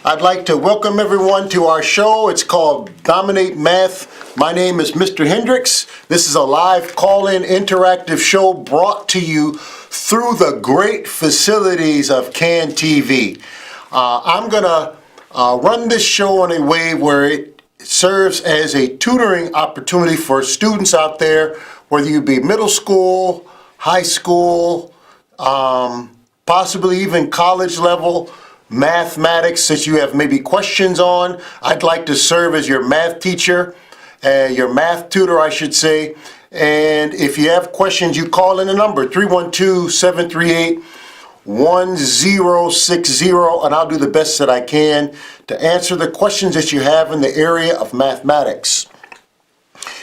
I'd like to welcome everyone to our show. It's called Dominate Math. My name is Mr. Hendricks. This is a live call-in interactive show brought to you through the great facilities of CAN TV. I'm going to run this show in a way where it serves as a tutoring opportunity for students out there, whether you be middle school, high school, possibly even college level mathematics that you have maybe questions on. I'd like to serve as your math teacher, your math tutor, I should say. And if you have questions, you call in the number 312-738-1060, and I'll do the best that I can to answer the questions that you have in the area of mathematics.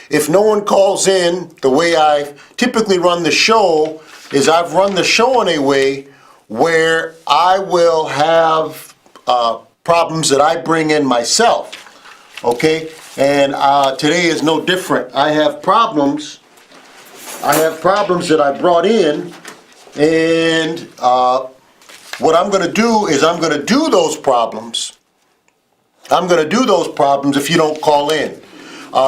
If no one calls in, the way I typically run the show is I've run the show in a way where I will have problems that I bring in myself, okay? And today is no different. I have problems that I brought in, and what I'm going to do is I'm going to do those problems. I'm going to do those problems if you don't call in.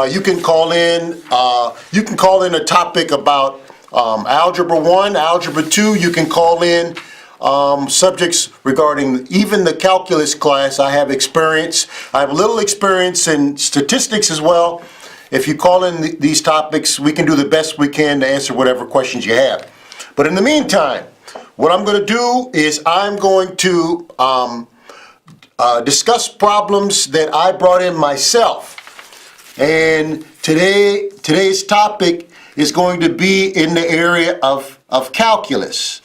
You can call in a topic about Algebra 1, Algebra 2. You can call in subjects regarding even the calculus class. I have experience. I have a little experience in statistics as well. If you call in these topics, we can do the best we can to answer whatever questions you have. But in the meantime, what I'm going to do is I'm going to discuss problems that I brought in myself. And today's topic is going to be in the area of calculus.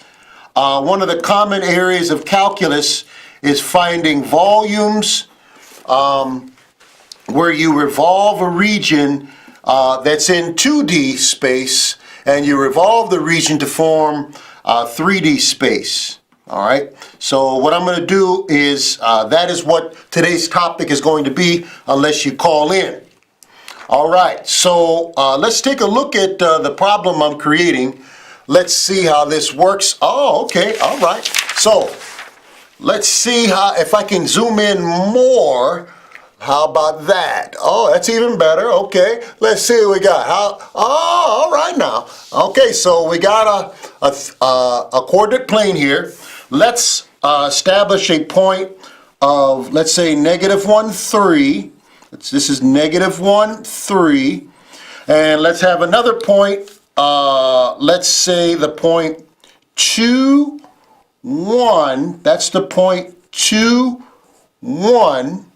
One of the common areas of calculus is finding volumes where you revolve a region that's in 2D space, and you revolve the region to form 3D space. All right, so what I'm going to do is that is what today's topic is going to be, unless you call in. All right, so let's take a look at the problem I'm creating. Let's see how this works. Oh, okay, all right. So let's see if I can zoom in more. How about that? Oh, that's even better. Okay, let's see what we got. All right now. Okay, so we got a coordinate plane here. Let's establish a point of, let's say, -1, 3. This is -1, 3. And let's have another point. Let's say the point 2, 1. That's the point 2, 1.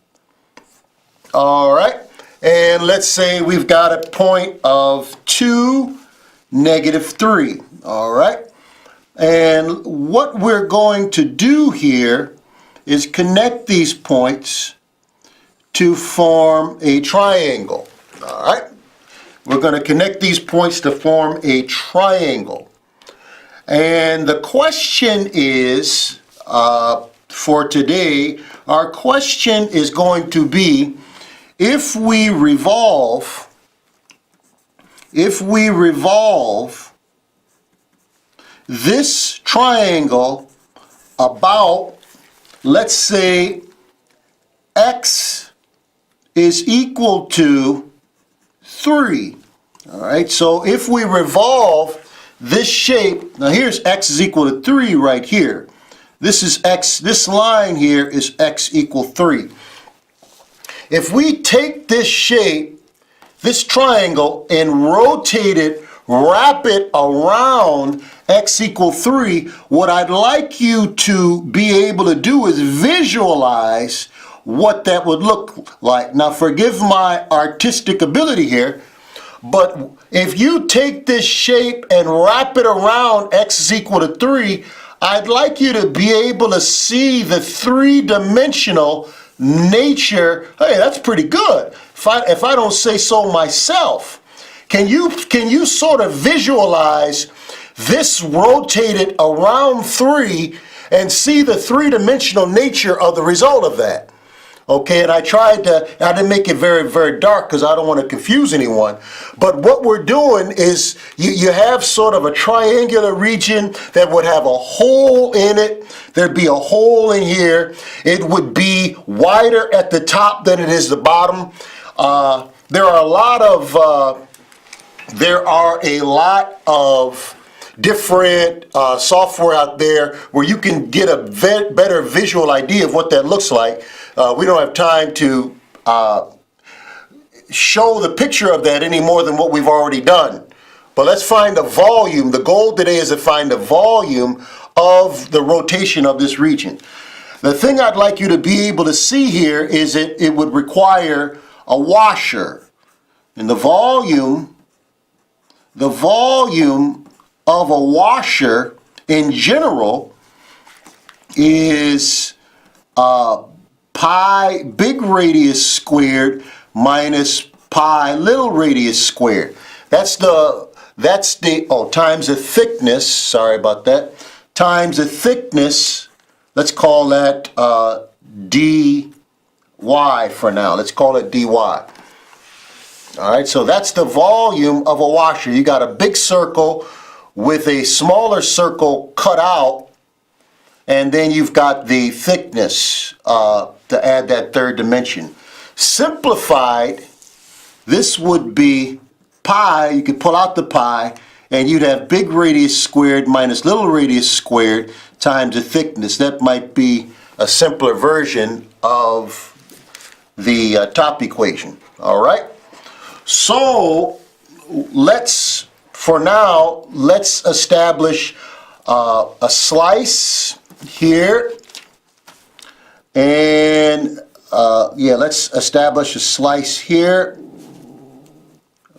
All right. And let's say we've got a point of 2, -3. All right. And what we're going to do here is connect these points to form a triangle. All right. We're going to connect these points to form a triangle. And the question is, for today, our question is going to be, if we revolve this triangle about, let's say, x is equal to 3. All right, so if we revolve this shape, now here's x is equal to 3 right here. This is x, this line here is x equal 3. If we take this shape, this triangle, and rotate it, wrap it around x equal 3, what I'd like you to be able to do is visualize what that would look like. Now, forgive my artistic ability here, but if you take this shape and wrap it around x is equal to 3, I'd like you to be able to see the three-dimensional nature. Hey, that's pretty good. If I don't say so myself. Can you sort of visualize this rotated around 3 and see the three-dimensional nature of the result of that? Okay, and I didn't make it very, very dark because I don't want to confuse anyone. But what we're doing is you have sort of a triangular region that would have a hole in it. There'd be a hole in here. It would be wider at the top than it is the bottom. There are a lot of different software out there where you can get a better visual idea of what that looks like. We don't have time to show the picture of that any more than what we've already done. But let's find the volume. The goal today is to find the volume of the rotation of this region. The thing I'd like you to be able to see here is it would require a washer. And the volume of a washer in general is pi big radius squared minus pi little radius squared. That's the times the thickness, sorry about that, times the thickness, let's call that dy for now. Let's call it dy. All right, so that's the volume of a washer. You got a big circle with a smaller circle cut out, and then you've got the thickness to add that third dimension. Simplified, this would be pi. You could pull out the pi, and you'd have big radius squared minus little radius squared times the thickness. That might be a simpler version of the top equation. All right? So let's establish a slice here, and let's establish a slice here.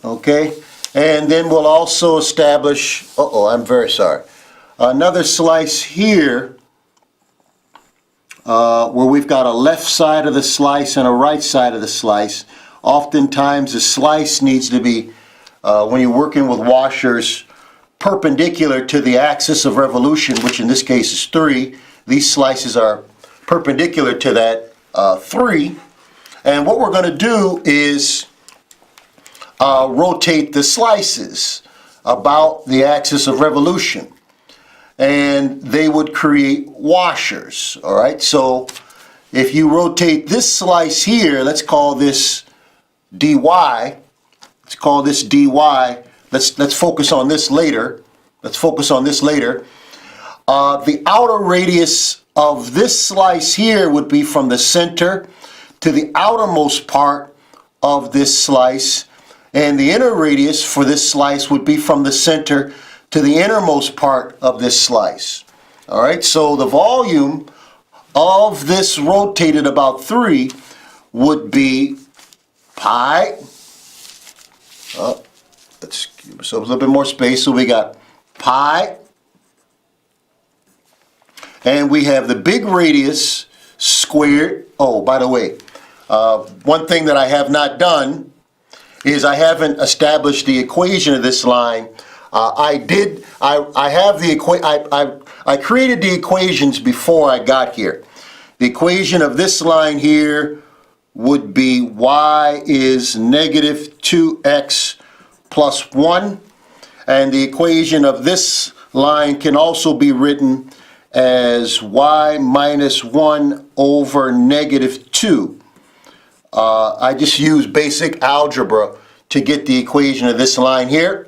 Okay, and then we'll also establish, I'm very sorry, another slice here where we've got a left side of the slice and a right side of the slice. Oftentimes the slice needs to be, when you're working with washers, perpendicular to the axis of revolution, which in this case is 3. These slices are perpendicular to that 3. And what we're going to do is rotate the slices about the axis of revolution, and they would create washers. All right, so if you rotate this slice here, let's call this dy. Let's call this dy. Let's focus on this later. The outer radius of this slice here would be from the center to the outermost part of this slice, and the inner radius for this slice would be from the center to the innermost part of this slice. All right, so the volume of this rotated about 3 would be pi. Let's give ourselves a little bit more space. So we got pi, and we have the big radius squared. Oh, by the way, one thing that I have not done is I haven't established the equation of this line. I created the equations before I got here. The equation of this line here would be y is negative 2x plus 1. And the equation of this line can also be written as y minus 1 over negative 2. I just use basic algebra to get the equation of this line here.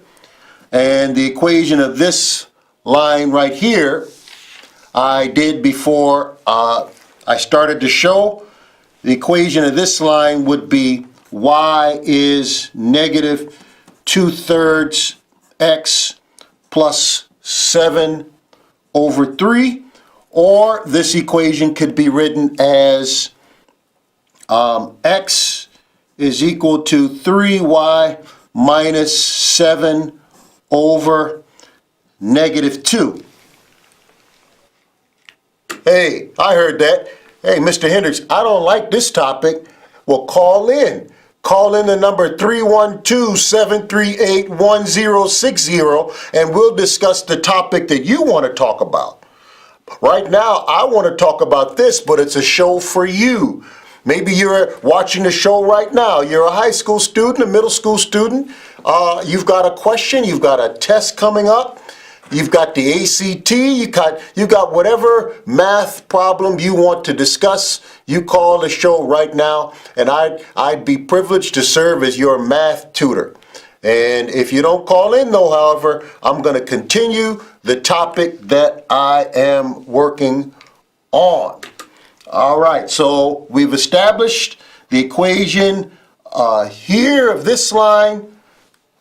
And the equation of this line right here, I did before I started to show. The equation of this line would be y is negative 2/3 x plus 7 over 3. Or this equation could be written as x is equal to 3y minus 7 over negative 2. Hey, I heard that. Hey, Mr. Hendricks, I don't like this topic. Well, call in. Call in the number 312-738-1060, and we'll discuss the topic that you want to talk about. Right now, I want to talk about this, but it's a show for you. Maybe you're watching the show right now. You're a high school student, a middle school student. You've got a question. You've got a test coming up. You've got the ACT. You got whatever math problem you want to discuss. You call the show right now, and I'd be privileged to serve as your math tutor. And if you don't call in, though, however, I'm going to continue the topic that I am working on. All right, so we've established the equation here of this line.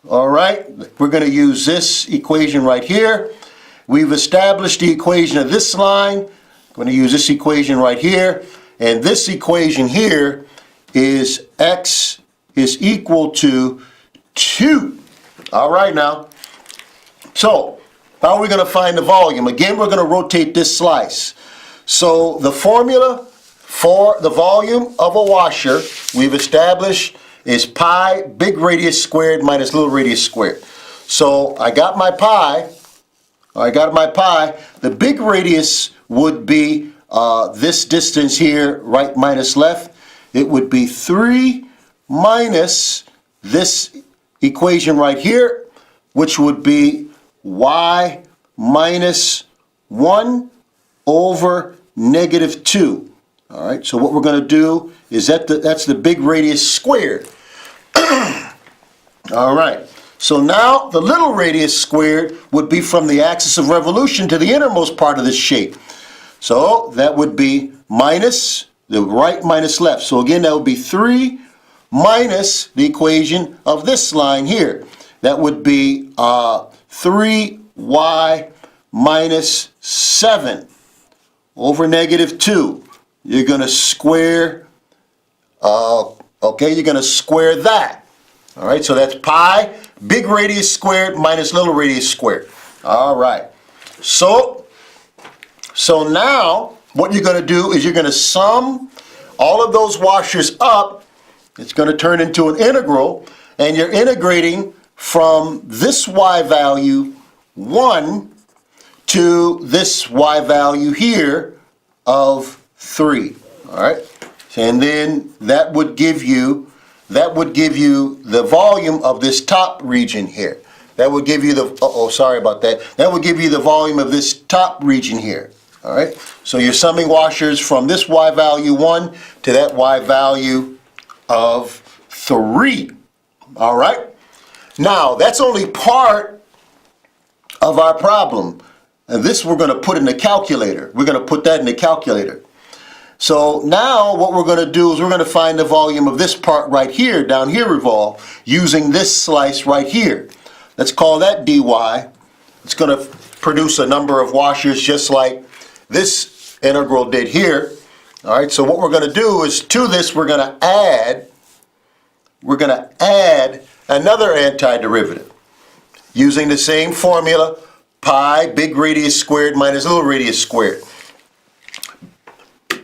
All right, we're going to use this equation right here. We've established the equation of this line. I'm going to use this equation right here. And this equation here is x is equal to 2. All right now. So how are we going to find the volume? Again, we're going to rotate this slice. So the formula for the volume of a washer we've established is pi big radius squared minus little radius squared. So I got my pi. The big radius would be this distance here, right minus left. It would be 3 minus this equation right here, which would be y minus 1 over negative 2. All right, so what we're going to do is that's the big radius squared. All right, so now the little radius squared would be from the axis of revolution to the innermost part of this shape. So that would be minus the right minus left. So again, that would be 3 minus the equation of this line here. That would be 3y minus 7 over negative 2. You're going to square, you're going to square that. All right, so that's pi, big radius squared minus little radius squared. All right, so now what you're going to do is you're going to sum all of those washers up. It's going to turn into an integral, and you're integrating from this y value 1 to this y value here of 3. All right, and then that would give you the volume of this top region here. That would give you that would give you the volume of this top region here. All right, so you're summing washers from this y value 1 to that y value of 3. All right, now that's only part of our problem, and this we're going to put in the calculator. We're going to put that in the calculator. So now what we're going to do is we're going to find the volume of this part right here, down here revolve, using this slice right here. Let's call that dy. It's going to produce a number of washers just like this integral did here. All right, so what we're going to do is to this we're going to add another antiderivative using the same formula, pi big radius squared minus little radius squared.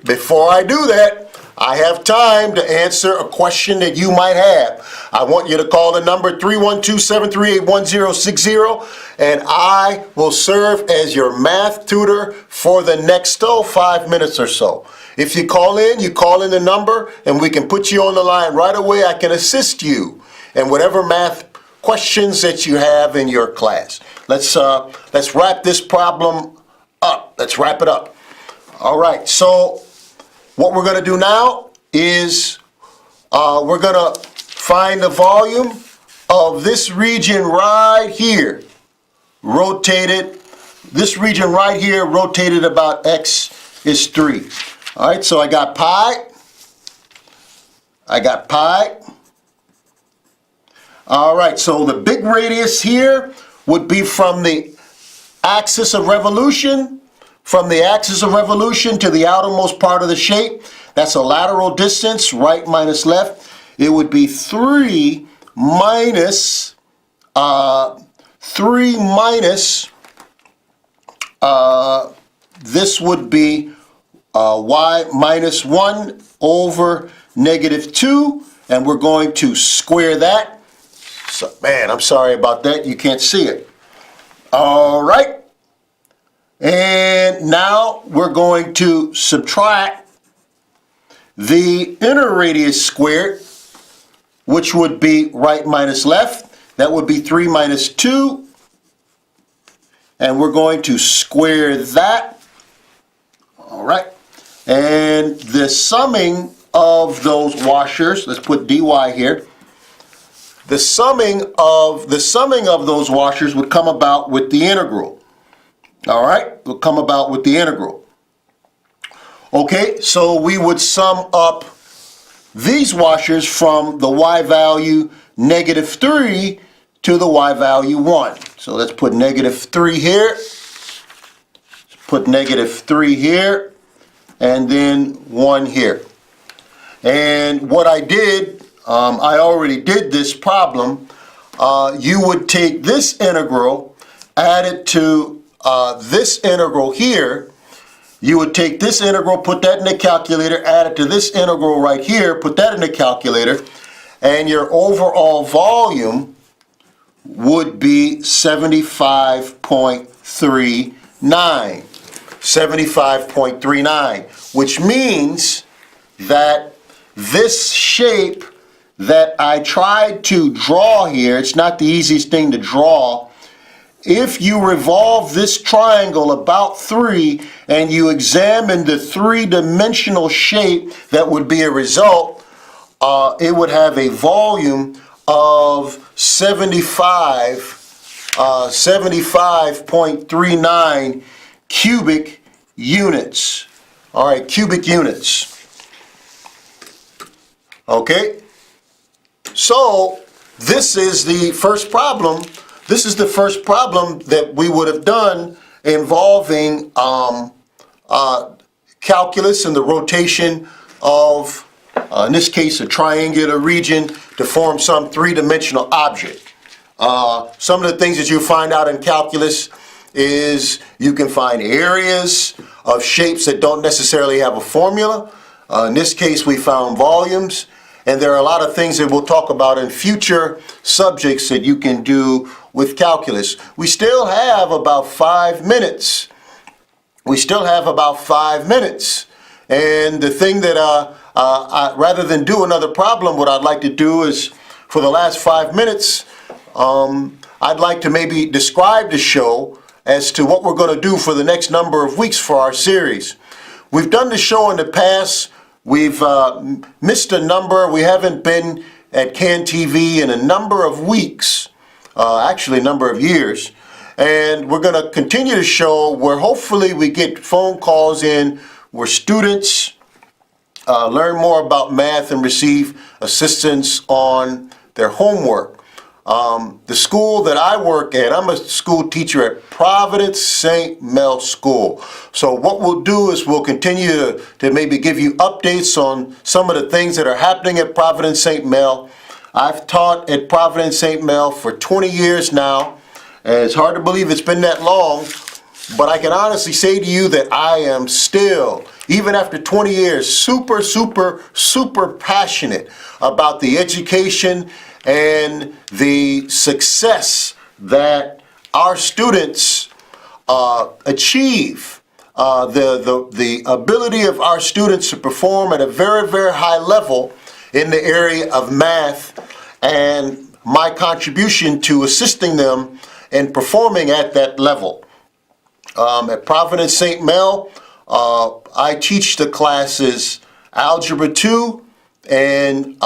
Before I do that, I have time to answer a question that you might have. I want you to call the number 312-738-1060, and I will serve as your math tutor for the next 5 minutes or so. If you call in the number, and we can put you on the line right away. I can assist you in whatever math questions that you have in your class. Let's wrap this problem up. Let's wrap it up. All right, so what we're going to do now is we're going to find the volume of this region right here, rotated. This region right here rotated about x is 3. All right, so I got pi. All right, so the big radius here would be from the axis of revolution. From the axis of revolution to the outermost part of the shape, that's a lateral distance, right minus left. It would be 3 minus this would be y minus 1 over negative 2, and we're going to square that. So, man, I'm sorry about that. You can't see it. All right. And now we're going to subtract the inner radius squared, which would be right minus left. That would be 3 minus 2. And we're going to square that. All right. And the summing of those washers, let's put dy here. The summing of those washers would come about with the integral. All right, will come about with the integral. Okay, so we would sum up these washers from the y value -3 to the y value 1. So let's put -3 here. Put -3 here, and then 1 here. And what I did, I already did this problem. You would take this integral, add it to this integral here. You would take this integral, put that in the calculator, add it to this integral right here, put that in the calculator, and your overall volume would be 75.39. 75.39, which means that this shape that I tried to draw here, it's not the easiest thing to draw. If you revolve this triangle about 3 and you examine the three-dimensional shape that would be a result, it would have a volume of 75.39 cubic units. All right, cubic units. Okay, so this is the first problem. This is the first problem that we would have done involving calculus and the rotation of, in this case, a triangular region to form some three-dimensional object. Some of the things that you find out in calculus is you can find areas of shapes that don't necessarily have a formula. In this case, we found volumes. And there are a lot of things that we'll talk about in future subjects that you can do with calculus. We still have about 5 minutes. And the thing that, rather than do another problem, what I'd like to do is, for the last 5 minutes, I'd like to maybe describe the show as to what we're going to do for the next number of weeks for our series. We've done the show in the past. We've missed a number. We haven't been at CAN TV in a number of weeks, actually a number of years. And we're going to continue the show where hopefully we get phone calls in where students learn more about math and receive assistance on their homework. The school that I work at, I'm a school teacher at Providence St. School. So what we'll do is we'll continue to maybe give you updates on some of the things that are happening at Providence St. I've taught at Providence St. for 20 years now, and it's hard to believe it's been that long, but I can honestly say to you that I am still, even after 20 years, super passionate about the education and the success that our students achieve, the ability of our students to perform at a very high level in the area of math, and my contribution to assisting them in performing at that level. At Providence St. I teach the classes Algebra 2 and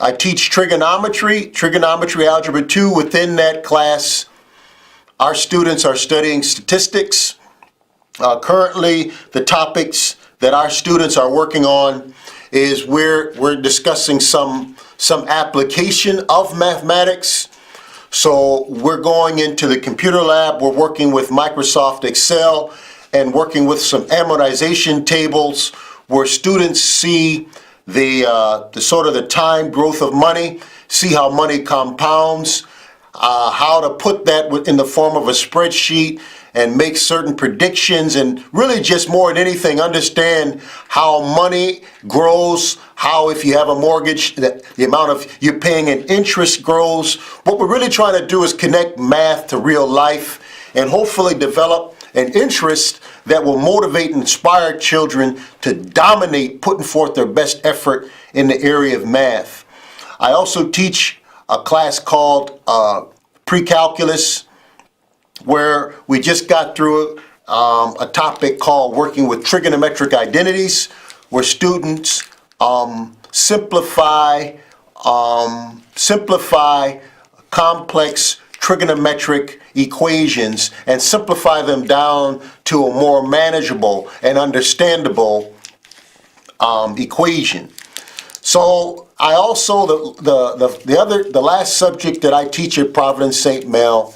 I teach trigonometry Algebra 2. Within that class, our students are studying statistics. Currently, the topics that our students are working on is we're discussing some application of mathematics. So we're going into the computer lab. We're working with Microsoft Excel and working with some amortization tables where students see the sort of the time growth of money, see how money compounds, how to put that in the form of a spreadsheet and make certain predictions, and really just more than anything understand how money grows, how if you have a mortgage, the amount of you're paying in interest grows. What we're really trying to do is connect math to real life and hopefully develop and interest that will motivate and inspire children to dominate, putting forth their best effort in the area of math. I also teach a class called Precalculus, where we just got through a topic called working with trigonometric identities, where students simplify complex trigonometric equations and simplify them down to a more manageable and understandable equation. So I also, the last subject that I teach at Providence St. Mel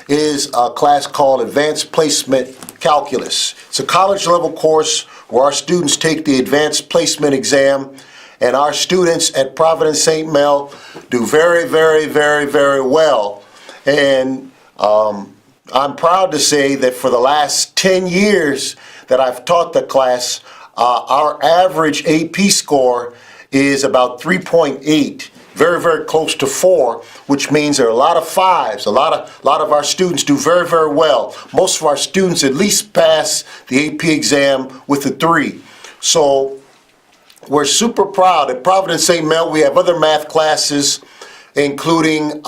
is a class called Advanced Placement Calculus. It's a college level course where our students take the advanced placement exam, and our students at Providence St. Mel do very, very, very, very well. And I'm proud to say that for the last 10 years that I've taught the class, our average AP score is about 3.8, very, very close to 4, which means there are a lot of 5s. A lot of our students do very, very well. Most of our students at least pass the AP exam with a 3. So we're super proud. At Providence St. Mel, we have other math classes, including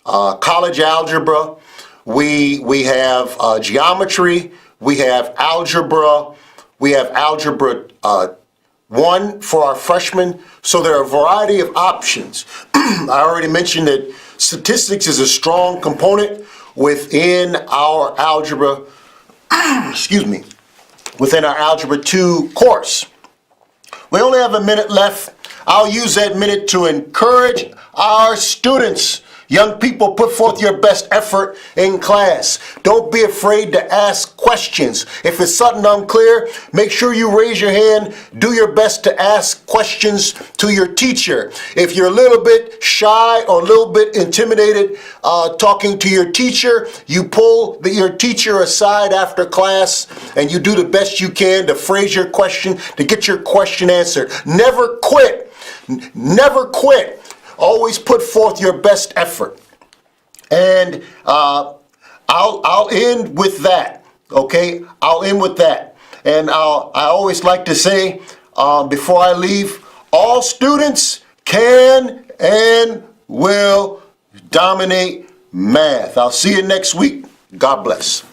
college algebra. We have geometry. We have algebra. We have algebra 1 for our freshmen. So there are a variety of options. I already mentioned that statistics is a strong component within our algebra, within our Algebra 2 course. We only have a minute left. I'll use that minute to encourage our students. Young people, put forth your best effort in class. Don't be afraid to ask questions. If it's something unclear, make sure you raise your hand. Do your best to ask questions to your teacher. If you're a little bit shy or a little bit intimidated talking to your teacher, you pull your teacher aside after class and you do the best you can to phrase your question, to get your question answered. Never quit. Never quit. Always put forth your best effort. And I'll end with that, okay? I'll end with that. And I always like to say, before I leave, all students can and will dominate math. I'll see you next week. God bless.